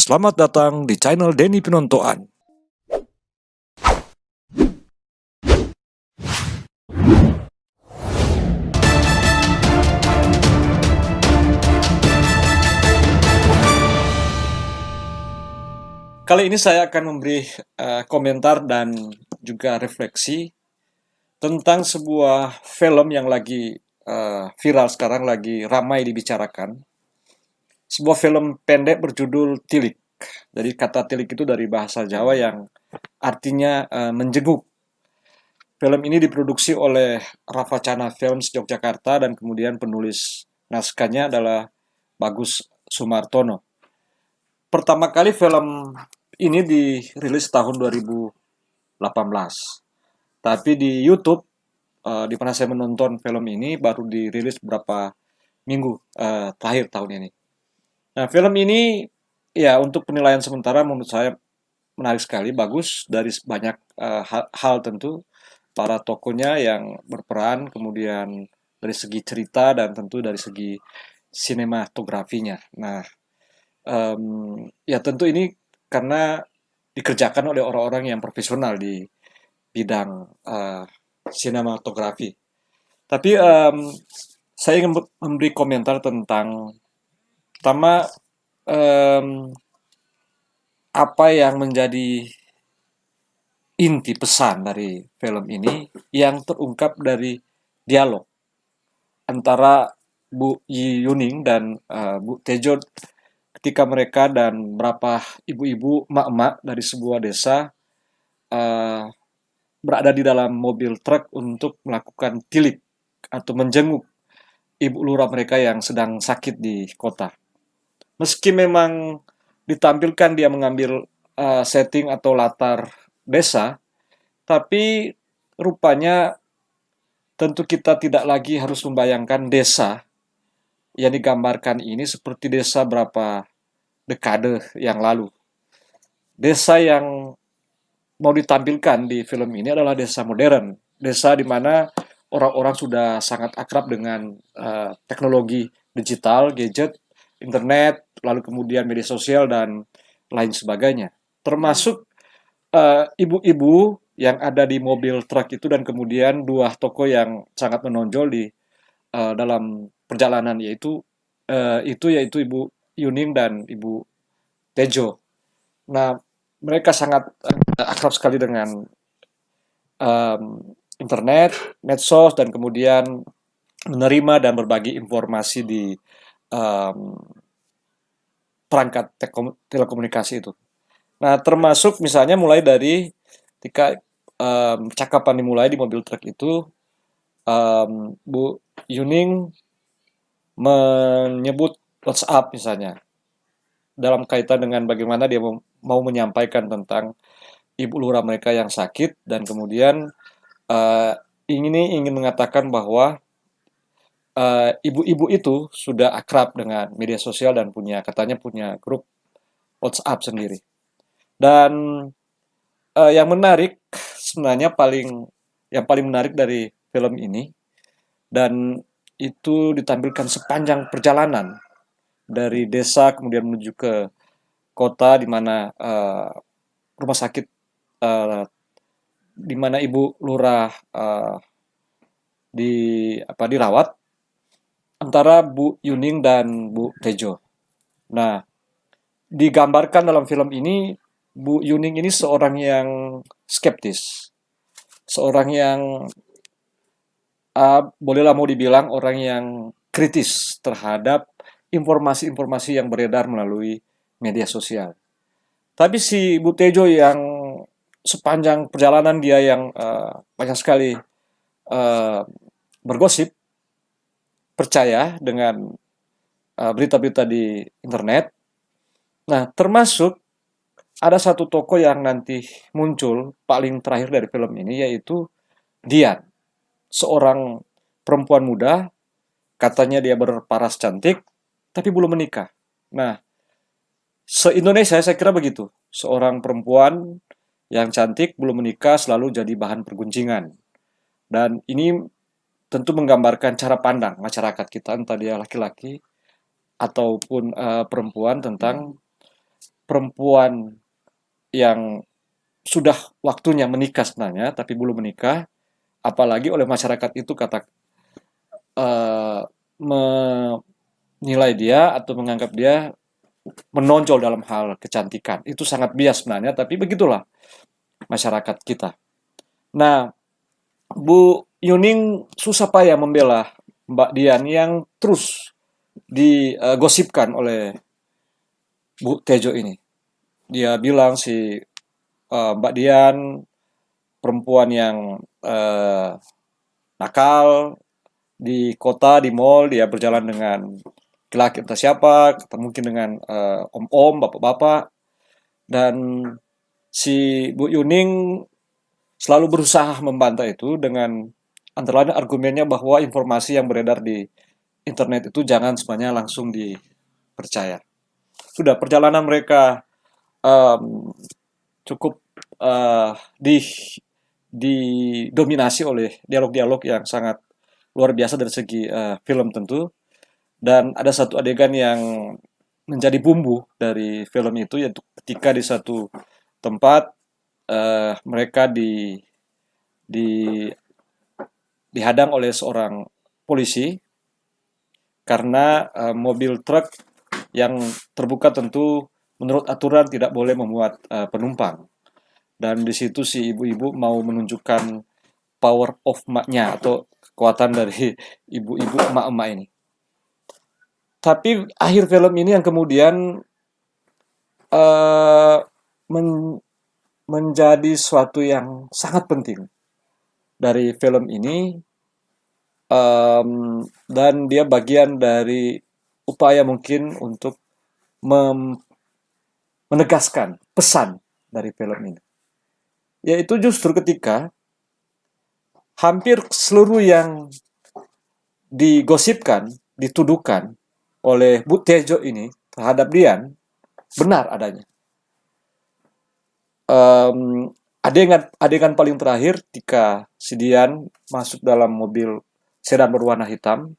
Selamat datang di channel Denny Pinontoan. Kali ini saya akan memberi komentar dan juga refleksi tentang sebuah film yang lagi viral sekarang, lagi ramai dibicarakan. Sebuah film pendek berjudul Tilik. Jadi kata tilik itu dari bahasa Jawa yang artinya menjenguk. Film ini diproduksi oleh Ravacana Films Yogyakarta dan kemudian penulis naskahnya adalah Bagus Sumartono. Pertama kali film ini dirilis tahun 2018. Tapi di YouTube, di mana saya menonton film ini baru dirilis beberapa minggu terakhir tahun ini. Nah, film ini ya untuk penilaian sementara menurut saya menarik sekali, bagus dari banyak hal tentu, para tokohnya yang berperan, kemudian dari segi cerita dan tentu dari segi sinematografinya. Nah, ya tentu ini karena dikerjakan oleh orang-orang yang profesional di bidang sinematografi. Tapi saya ingin memberi komentar tentang pertama apa yang menjadi inti pesan dari film ini yang terungkap dari dialog antara Bu Yi Yuning dan Bu Tejo ketika mereka dan beberapa ibu-ibu emak-emak dari sebuah desa uh, berada di dalam mobil truk untuk melakukan tilik atau menjenguk ibu lurah mereka yang sedang sakit di kota. Meski memang ditampilkan dia mengambil setting atau latar desa, tapi rupanya tentu kita tidak lagi harus membayangkan desa yang digambarkan ini seperti desa berapa dekade yang lalu. Desa yang mau ditampilkan di film ini adalah desa modern, desa di mana orang-orang sudah sangat akrab dengan teknologi digital, gadget, internet, lalu kemudian media sosial dan lain sebagainya. Termasuk ibu-ibu yang ada di mobil truk itu dan kemudian dua tokoh yang sangat menonjol di dalam perjalanan yaitu Ibu Yuning dan Ibu Tejo. Nah, mereka sangat akrab sekali dengan internet, medsos, dan kemudian menerima dan berbagi informasi di um, perangkat telekomunikasi itu. Nah, termasuk misalnya mulai dari ketika percakapan dimulai di mobil truk itu, Bu Yuning menyebut WhatsApp misalnya dalam kaitan dengan bagaimana dia mau menyampaikan tentang ibu lurah mereka yang sakit dan kemudian uh, ingin mengatakan bahwa ibu-ibu itu sudah akrab dengan media sosial dan katanya punya grup WhatsApp sendiri. Dan yang menarik sebenarnya yang paling menarik dari film ini dan itu ditampilkan sepanjang perjalanan dari desa kemudian menuju ke kota di mana rumah sakit di mana ibu lurah dirawat antara Bu Yuning dan Bu Tejo. Nah, digambarkan dalam film ini Bu Yuning ini seorang yang skeptis, seorang yang bolehlah mau dibilang orang yang kritis terhadap informasi-informasi yang beredar melalui media sosial. Tapi si Bu Tejo yang sepanjang perjalanan dia yang banyak sekali bergosip, percaya dengan berita-berita di internet. Nah, termasuk ada satu tokoh yang nanti muncul paling terakhir dari film ini, yaitu Dian, seorang perempuan muda, katanya dia berparas cantik, tapi belum menikah. Nah, se-Indonesia saya kira begitu. Seorang perempuan yang cantik belum menikah selalu jadi bahan pergunjingan. Dan ini tentu menggambarkan cara pandang masyarakat kita, entah dia laki-laki ataupun perempuan, tentang perempuan yang sudah waktunya menikah sebenarnya, tapi belum menikah, apalagi oleh masyarakat itu eh, menilai dia atau menganggap dia menonjol dalam hal kecantikan. Itu sangat bias sebenarnya, tapi begitulah masyarakat kita. Nah, Bu Yuning susah payah membela Mbak Dian yang terus digosipkan oleh Bu Tejo ini. Dia bilang si Mbak Dian perempuan yang eh, nakal di kota, di mall, dia berjalan dengan laki entah siapa, atau mungkin dengan om-om, bapak-bapak, dan si Bu Yuning selalu berusaha membantah itu dengan antara lain argumennya bahwa informasi yang beredar di internet itu jangan semuanya langsung dipercaya. Sudah perjalanan mereka um, cukup uh, di didominasi oleh dialog-dialog yang sangat luar biasa dari segi film tentu, dan ada satu adegan yang menjadi bumbu dari film itu, yaitu ketika di satu tempat mereka di dihadang oleh seorang polisi karena mobil truk yang terbuka tentu menurut aturan tidak boleh memuat penumpang. Dan di situ si ibu-ibu mau menunjukkan power of maknya atau kekuatan dari ibu-ibu emak-emak ini. Tapi akhir film ini yang kemudian uh, men menjadi suatu yang sangat penting dari film ini, dan dia bagian dari upaya mungkin untuk menegaskan pesan dari film ini. Yaitu justru ketika hampir seluruh yang digosipkan, dituduhkan oleh Bu Tejo ini terhadap Dian benar adanya. Adegan paling terakhir ketika si Dian masuk dalam mobil sedan berwarna hitam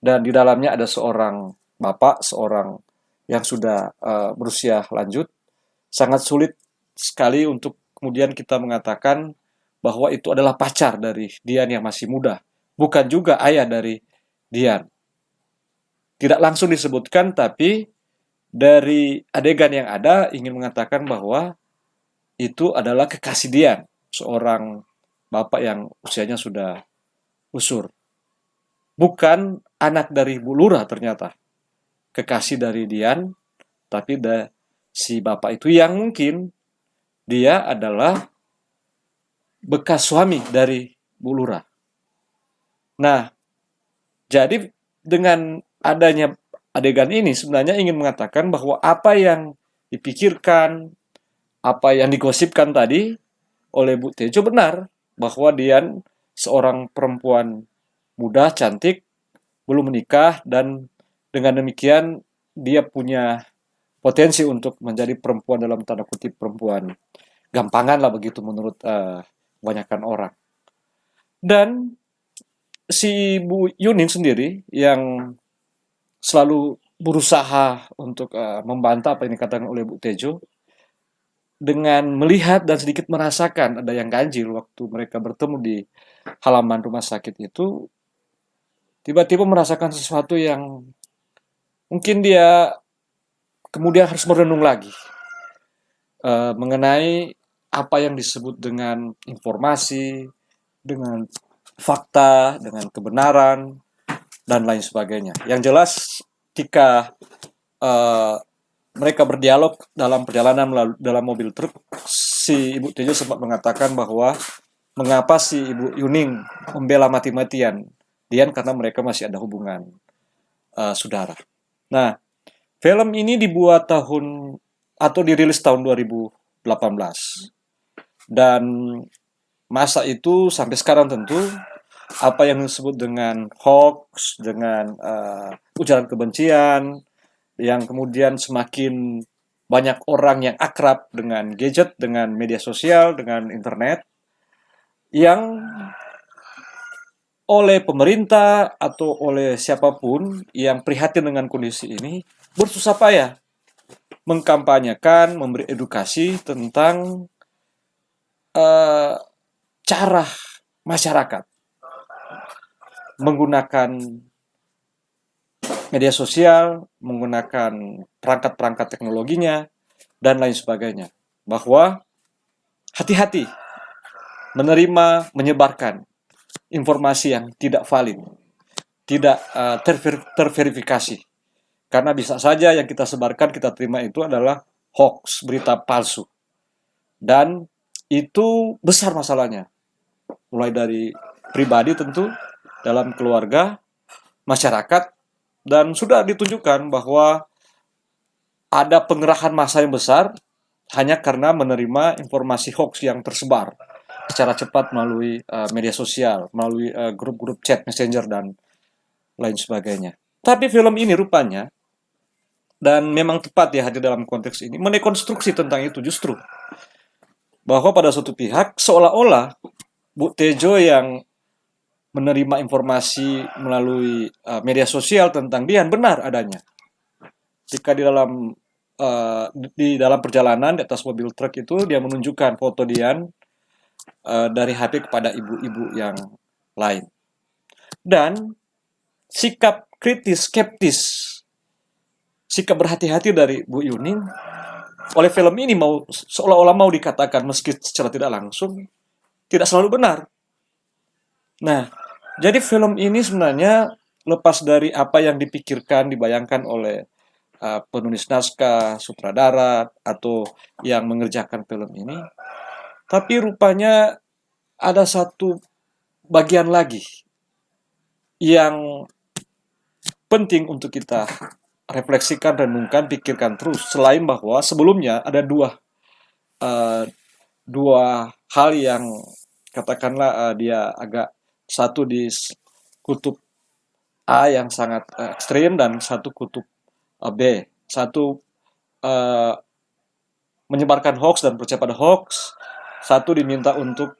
dan di dalamnya ada seorang bapak, seorang yang sudah berusia lanjut, sangat sulit sekali untuk kemudian kita mengatakan bahwa itu adalah pacar dari Dian yang masih muda, bukan juga ayah dari Dian. Tidak langsung disebutkan, tapi dari adegan yang ada ingin mengatakan bahwa itu adalah kekasih Dian, seorang bapak yang usianya sudah usur. Bukan anak dari Bu Lurah ternyata, kekasih dari Dian, tapi si bapak itu yang mungkin dia adalah bekas suami dari Bu Lurah. Nah, jadi dengan adanya adegan ini sebenarnya ingin mengatakan bahwa apa yang dipikirkan, apa yang digosipkan tadi oleh Bu Tejo benar, bahwa Dian seorang perempuan muda, cantik, belum menikah, dan dengan demikian dia punya potensi untuk menjadi perempuan dalam tanda kutip perempuan gampangan lah begitu menurut kebanyakan orang. Dan si Bu Yunin sendiri yang selalu berusaha untuk membantah apa yang dikatakan oleh Bu Tejo, dengan melihat dan sedikit merasakan ada yang ganjil waktu mereka bertemu di halaman rumah sakit itu, tiba-tiba merasakan sesuatu yang mungkin dia kemudian harus merenung lagi mengenai apa yang disebut dengan informasi, dengan fakta, dengan kebenaran, dan lain sebagainya. Yang jelas, ketika uh, mereka berdialog dalam perjalanan dalam mobil truk, si Ibu Tejo sempat mengatakan bahwa mengapa si Ibu Yuning membela mati-matian Dian karena mereka masih ada hubungan saudara. Nah, film ini dibuat tahun atau dirilis tahun 2018, dan masa itu sampai sekarang tentu apa yang disebut dengan hoax, dengan ujaran kebencian, yang kemudian semakin banyak orang yang akrab dengan gadget, dengan media sosial, dengan internet, yang oleh pemerintah atau oleh siapapun yang prihatin dengan kondisi ini bersusah payah mengkampanyekan, memberi edukasi tentang cara masyarakat menggunakan media sosial, menggunakan perangkat-perangkat teknologinya, dan lain sebagainya. Bahwa hati-hati menerima, menyebarkan informasi yang tidak valid, tidak terverifikasi. Karena bisa saja yang kita sebarkan, kita terima itu adalah hoax, berita palsu. Dan itu besar masalahnya. Mulai dari pribadi tentu, dalam keluarga, masyarakat, dan sudah ditunjukkan bahwa ada pengerahan massa yang besar hanya karena menerima informasi hoax yang tersebar secara cepat melalui media sosial, melalui grup-grup chat, messenger, dan lain sebagainya. Tapi film ini rupanya, dan memang tepat ya hadir dalam konteks ini, menekonstruksi tentang itu justru. Bahwa pada suatu pihak, seolah-olah Bu Tejo yang menerima informasi melalui media sosial tentang Dian benar adanya. Jika di dalam perjalanan di atas mobil truk itu dia menunjukkan foto Dian dari HP kepada ibu-ibu yang lain. Dan sikap kritis, skeptis, sikap berhati-hati dari Bu Yuning oleh film ini seolah-olah mau dikatakan meski secara tidak langsung tidak selalu benar. Nah, jadi film ini sebenarnya lepas dari apa yang dipikirkan, dibayangkan oleh penulis naskah, sutradara, atau yang mengerjakan film ini, tapi rupanya ada satu bagian lagi yang penting untuk kita refleksikan, renungkan, pikirkan terus. Selain bahwa sebelumnya ada dua hal yang katakanlah dia agak satu di kutub A yang sangat ekstrim dan satu kutub B. Satu menyebarkan hoax dan percaya pada hoax. Satu diminta untuk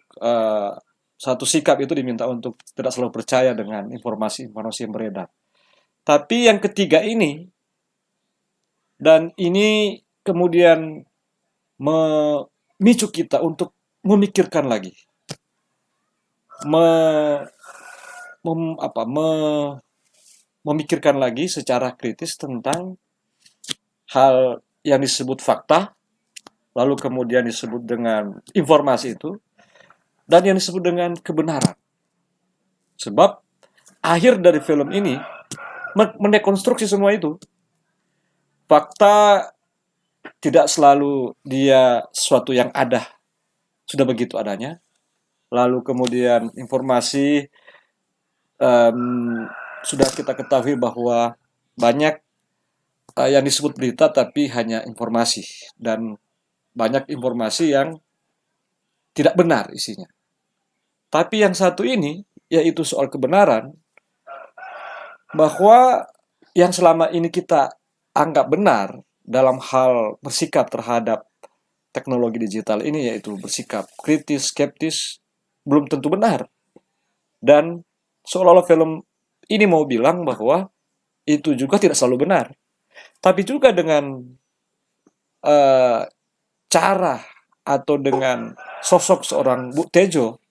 satu sikap itu diminta untuk tidak selalu percaya dengan informasi-informasi yang beredar. Tapi yang ketiga ini, dan ini kemudian memicu kita untuk memikirkan lagi, memikirkan lagi secara kritis tentang hal yang disebut fakta, lalu kemudian disebut dengan informasi itu, dan yang disebut dengan kebenaran. Sebab akhir dari film ini mendekonstruksi semua itu. Fakta tidak selalu dia sesuatu yang ada, sudah begitu adanya. Lalu kemudian informasi sudah kita ketahui bahwa banyak yang disebut berita tapi hanya informasi, dan banyak informasi yang tidak benar isinya. Tapi yang satu ini, yaitu soal kebenaran, bahwa yang selama ini kita anggap benar dalam hal bersikap terhadap teknologi digital ini, yaitu bersikap kritis, skeptis, belum tentu benar. Dan seolah-olah film ini mau bilang bahwa itu juga tidak selalu benar. Tapi juga dengan cara atau dengan sosok seorang Bu Tejo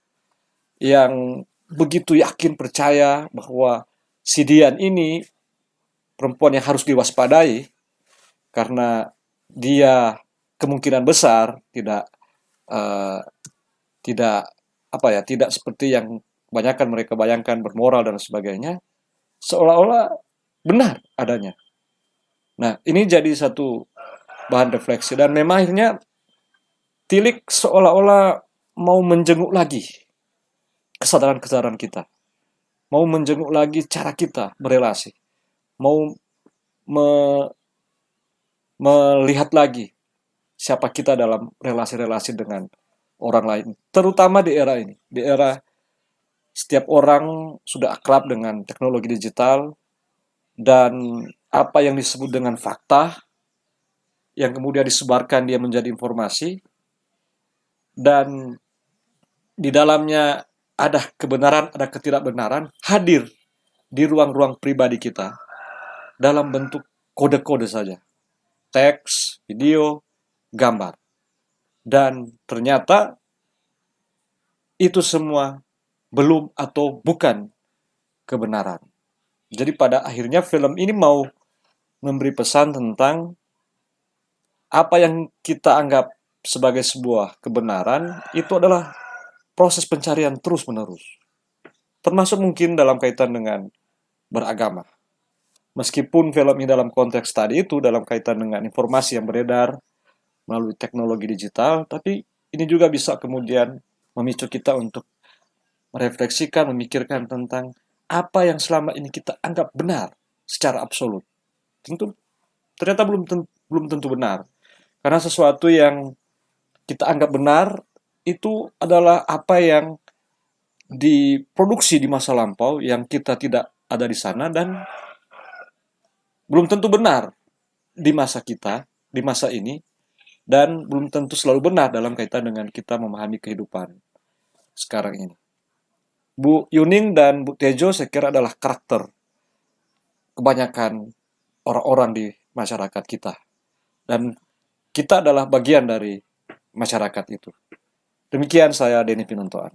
yang begitu yakin percaya bahwa si Dian ini perempuan yang harus diwaspadai karena dia kemungkinan besar tidak seperti yang kebanyakan mereka bayangkan bermoral dan sebagainya, seolah-olah benar adanya. Nah, ini jadi satu bahan refleksi, dan memang akhirnya Tilik seolah-olah mau menjenguk lagi kesadaran-kesadaran kita, mau menjenguk lagi cara kita berelasi, mau melihat lagi siapa kita dalam relasi-relasi dengan orang lain, terutama di era ini, di era setiap orang sudah akrab dengan teknologi digital, dan apa yang disebut dengan fakta yang kemudian disebarkan dia menjadi informasi, dan di dalamnya ada kebenaran, ada ketidakbenaran hadir di ruang-ruang pribadi kita dalam bentuk kode-kode saja. teks, video, gambar. Dan ternyata itu semua belum atau bukan kebenaran. Jadi pada akhirnya film ini mau memberi pesan tentang apa yang kita anggap sebagai sebuah kebenaran itu adalah proses pencarian terus-menerus. Termasuk mungkin dalam kaitan dengan beragama. Meskipun film ini dalam konteks tadi itu dalam kaitan dengan informasi yang beredar melalui teknologi digital, tapi ini juga bisa kemudian memicu kita untuk merefleksikan, memikirkan tentang apa yang selama ini kita anggap benar secara absolut. Tentu ternyata belum tentu benar. Karena sesuatu yang kita anggap benar itu adalah apa yang diproduksi di masa lampau yang kita tidak ada di sana dan belum tentu benar di masa kita, di masa ini, dan belum tentu selalu benar dalam kaitan dengan kita memahami kehidupan sekarang ini. Bu Yuning dan Bu Tejo saya kira adalah karakter kebanyakan orang-orang di masyarakat kita. Dan kita adalah bagian dari masyarakat itu. Demikian saya Denny Pinontoan.